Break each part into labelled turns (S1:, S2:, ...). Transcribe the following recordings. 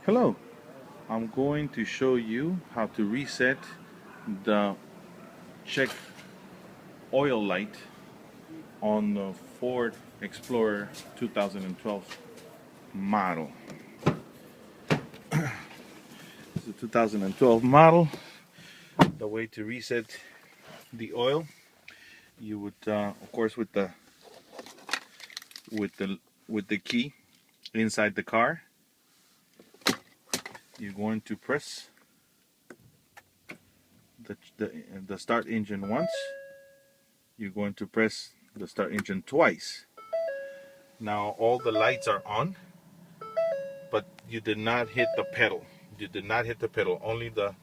S1: Hello, I'm going to show you how to reset the check oil light on the Ford Explorer 2012 model. It's a 2012 model. The way to reset the oil, you would, of course, with the key inside the car, you're going to press the start engine once. You're going to press the start engine twice. Now all the lights are on, but you did not hit the pedal. You did not hit the pedal, only the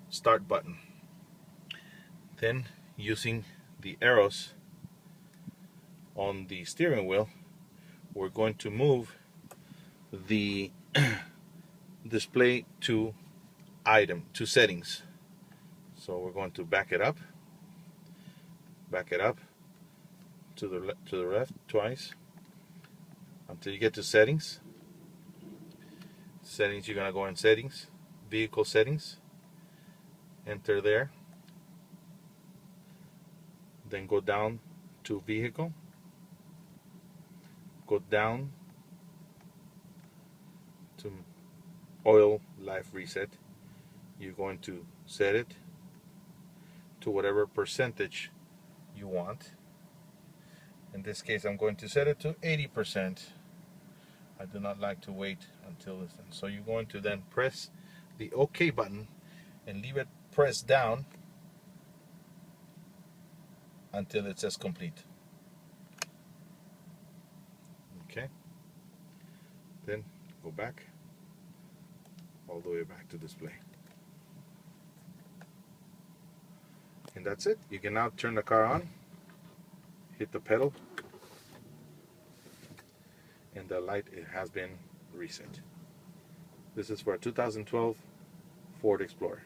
S1: start button. Then, using the arrows on the steering wheel, we're going to move the display to settings. So we're going to back it up to the left twice until you get to settings. Settings, you're going to go in settings, vehicle settings, enter there, then go down to vehicle, go down to oil life reset. You're going to set it to whatever percentage you want. In this case, I'm going to set it to 80%. I do not like to wait until this. So you're going to then press the OK button and leave it pressed down until it says complete. Okay. Then go back, all the way back to display. And that's it. You can now turn the car on, hit the pedal, and the light has been reset. This is for a 2012 Ford Explorer.